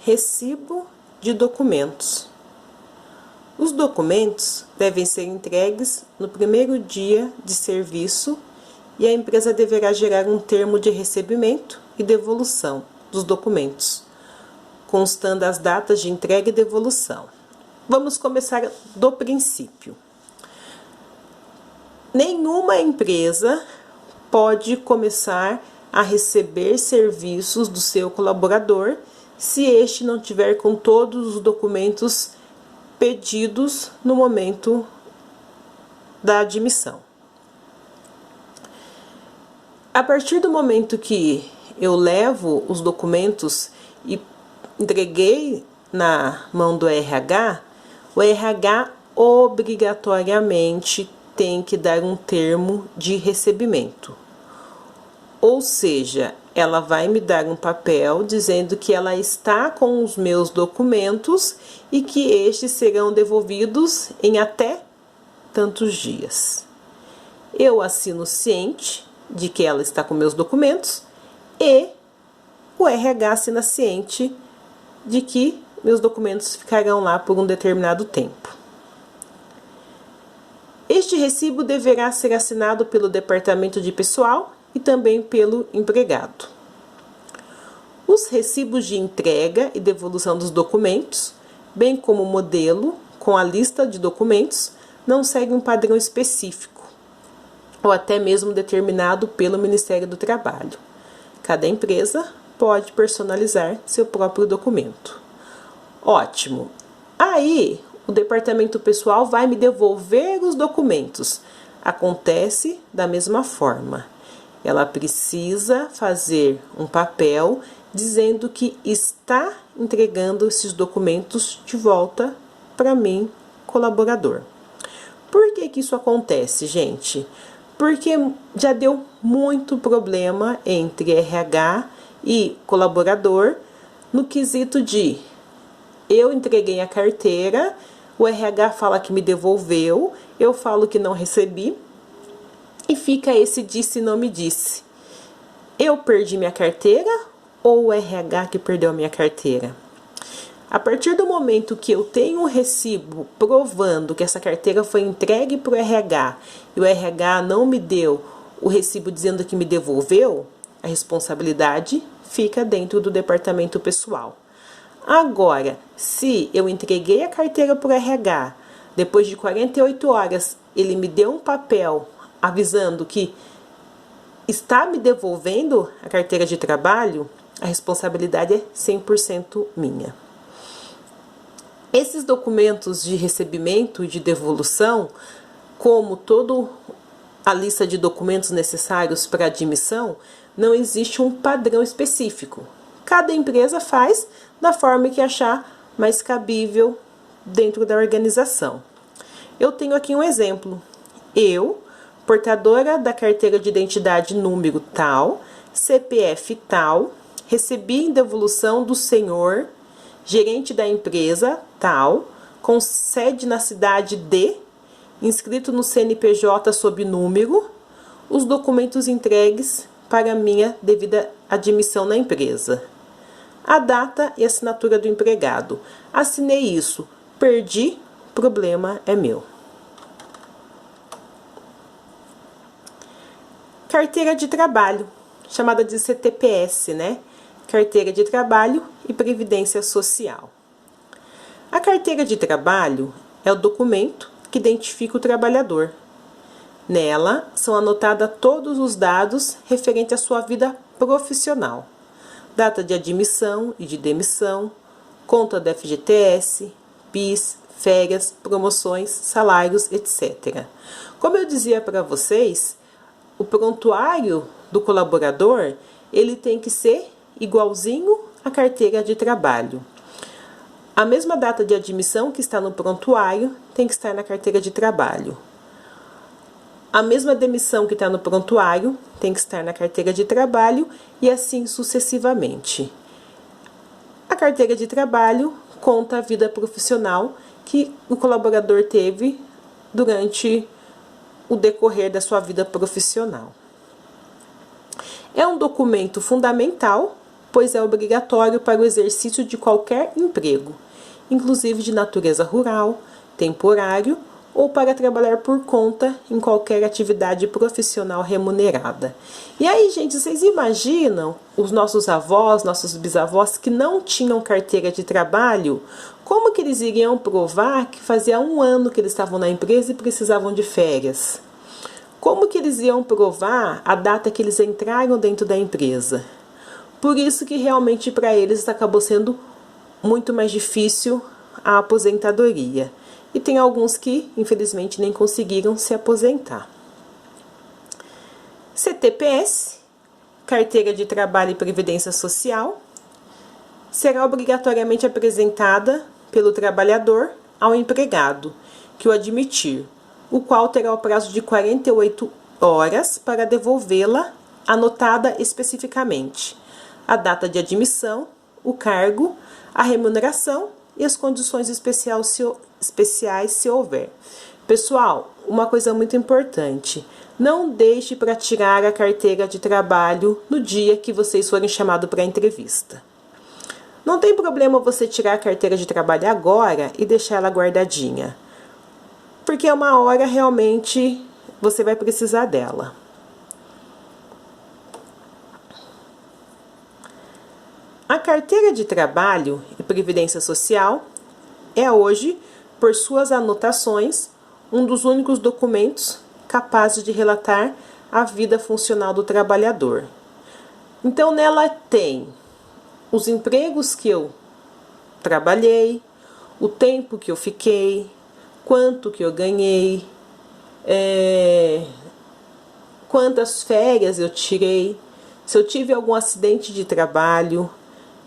Recibo de documentos. Os documentos devem ser entregues no primeiro dia de serviço e a empresa deverá gerar um termo de recebimento e devolução dos documentos, constando as datas de entrega e devolução. Vamos começar do princípio. Nenhuma empresa pode começar a receber serviços do seu colaborador se este não tiver com todos os documentos pedidos no momento da admissão. A partir do momento que eu levo os documentos e entreguei na mão do RH, o RH obrigatoriamente tem que dar um termo de recebimento. Ou seja, ela vai me dar um papel dizendo que ela está com os meus documentos e que estes serão devolvidos em até tantos dias. Eu assino ciente de que ela está com meus documentos e o RH assina ciente de que meus documentos ficarão lá por um determinado tempo. Este recibo deverá ser assinado pelo departamento de pessoal e também pelo empregado. Os recibos de entrega e devolução dos documentos, bem como o modelo com a lista de documentos, não seguem um padrão específico ou até mesmo determinado pelo Ministério do Trabalho. Cada empresa pode personalizar seu próprio documento. Ótimo! Aí, o departamento pessoal vai me devolver os documentos. Acontece da mesma forma. Ela precisa fazer um papel dizendo que está entregando esses documentos de volta para mim, colaborador. Por que que isso acontece, gente? Porque já deu muito problema entre RH e colaborador no quesito de eu entreguei a carteira, o RH fala que me devolveu, eu falo que não recebi, e fica esse disse e não me disse. Eu perdi minha carteira ou o RH que perdeu a minha carteira? A partir do momento que eu tenho um recibo provando que essa carteira foi entregue para o RH e o RH não me deu o recibo dizendo que me devolveu, a responsabilidade fica dentro do departamento pessoal. Agora, se eu entreguei a carteira para o RH, depois de 48 horas ele me deu um papel avisando que está me devolvendo a carteira de trabalho, a responsabilidade é 100% minha. Esses documentos de recebimento e de devolução, como toda a lista de documentos necessários para admissão, não existe um padrão específico. Cada empresa faz da forma que achar mais cabível dentro da organização. Eu tenho aqui um exemplo. Eu, portadora da carteira de identidade número tal, CPF tal, recebi em devolução do senhor, gerente da empresa tal, com sede na cidade de, inscrito no CNPJ sob número, os documentos entregues para minha devida admissão na empresa. A data e assinatura do empregado. Assinei isso, perdi, problema é meu. Carteira de trabalho, chamada de CTPS, né? Carteira de Trabalho e Previdência Social. A carteira de trabalho é o documento que identifica o trabalhador. Nela são anotados todos os dados referentes à sua vida profissional. Data de admissão e de demissão, conta do FGTS, PIS, férias, promoções, salários, etc. Como eu dizia para vocês, o prontuário do colaborador, ele tem que ser igualzinho à carteira de trabalho. A mesma data de admissão que está no prontuário tem que estar na carteira de trabalho. A mesma demissão que está no prontuário tem que estar na carteira de trabalho e assim sucessivamente. A carteira de trabalho conta a vida profissional que o colaborador teve durante o decorrer da sua vida profissional. É um documento fundamental pois é obrigatório para o exercício de qualquer emprego, inclusive de natureza rural, temporário ou para trabalhar por conta em qualquer atividade profissional remunerada. E aí, gente, vocês imaginam os nossos avós, nossos bisavós que não tinham carteira de trabalho, como que eles iriam provar que fazia 1 ano que eles estavam na empresa e precisavam de férias? Como que eles iam provar a data que eles entraram dentro da empresa? Por isso que realmente para eles acabou sendo muito mais difícil a aposentadoria. E tem alguns que, infelizmente, nem conseguiram se aposentar. CTPS, Carteira de Trabalho e Previdência Social, será obrigatoriamente apresentada pelo trabalhador ao empregado que o admitir, o qual terá o prazo de 48 horas para devolvê-la, anotada especificamente a data de admissão, o cargo, a remuneração e as condições especiais se houver. Pessoal, uma coisa muito importante, não deixe para tirar a carteira de trabalho no dia que vocês forem chamados para a entrevista. Não tem problema você tirar a carteira de trabalho agora e deixar ela guardadinha, porque uma hora realmente você vai precisar dela. A carteira de trabalho e previdência social é hoje, por suas anotações, um dos únicos documentos capazes de relatar a vida funcional do trabalhador. Então, nela tem os empregos que eu trabalhei, o tempo que eu fiquei, quanto que eu ganhei, quantas férias eu tirei, se eu tive algum acidente de trabalho,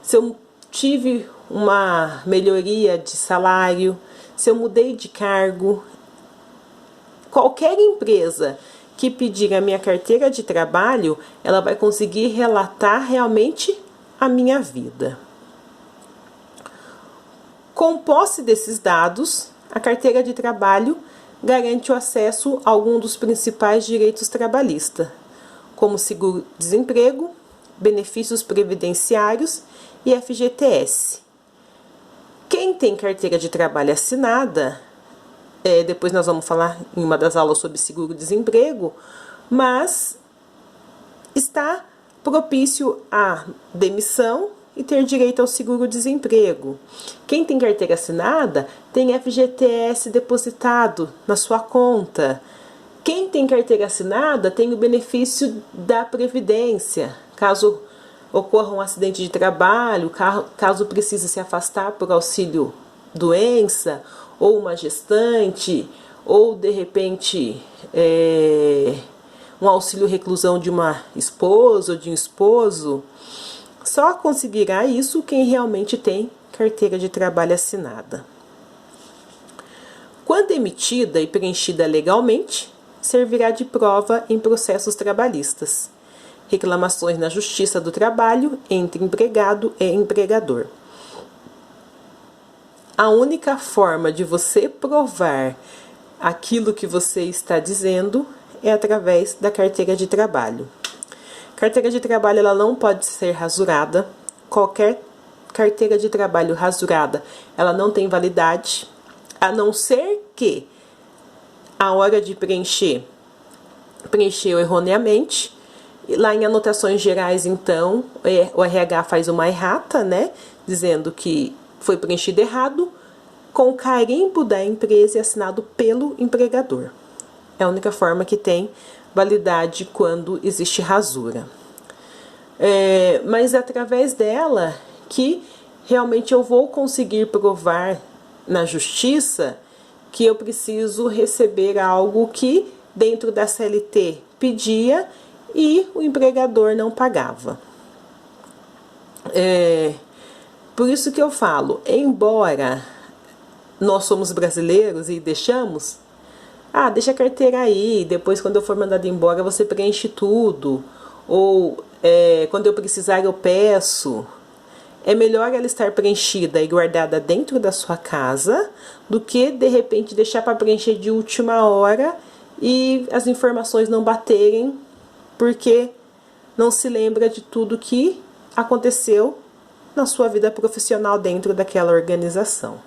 se eu tive uma melhoria de salário, se eu mudei de cargo. Qualquer empresa que pedir a minha carteira de trabalho, ela vai conseguir relatar realmente a minha vida. Com posse desses dados, a carteira de trabalho garante o acesso a algum dos principais direitos trabalhistas, como seguro-desemprego, benefícios previdenciários e FGTS. Quem tem carteira de trabalho assinada, depois nós vamos falar em uma das aulas sobre seguro-desemprego, mas está propício à demissão e ter direito ao seguro-desemprego. Quem tem carteira assinada tem FGTS depositado na sua conta. Quem tem carteira assinada tem o benefício da Previdência, caso ocorra um acidente de trabalho, caso precise se afastar por auxílio doença, ou uma gestante, ou de repente um auxílio reclusão de uma esposa ou de um esposo. Só conseguirá isso quem realmente tem carteira de trabalho assinada. Quando emitida e preenchida legalmente, servirá de prova em processos trabalhistas, reclamações na Justiça do Trabalho entre empregado e empregador. A única forma de você provar aquilo que você está dizendo é através da carteira de trabalho. Carteira de trabalho ela não pode ser rasurada. Qualquer carteira de trabalho rasurada, ela não tem validade, a não ser que a hora de preencheu erroneamente. Lá em anotações gerais, então, o RH faz uma errata, né, dizendo que foi preenchido errado, com o carimbo da empresa e assinado pelo empregador. É a única forma que tem validade quando existe rasura. Mas é através dela que realmente eu vou conseguir provar na justiça que eu preciso receber algo que dentro da CLT pedia e o empregador não pagava. Por isso que eu falo, embora nós somos brasileiros e deixamos, deixa a carteira aí, depois quando eu for mandado embora você preenche tudo, ou quando eu precisar eu peço. É melhor ela estar preenchida e guardada dentro da sua casa do que de repente deixar para preencher de última hora e as informações não baterem porque não se lembra de tudo que aconteceu na sua vida profissional dentro daquela organização.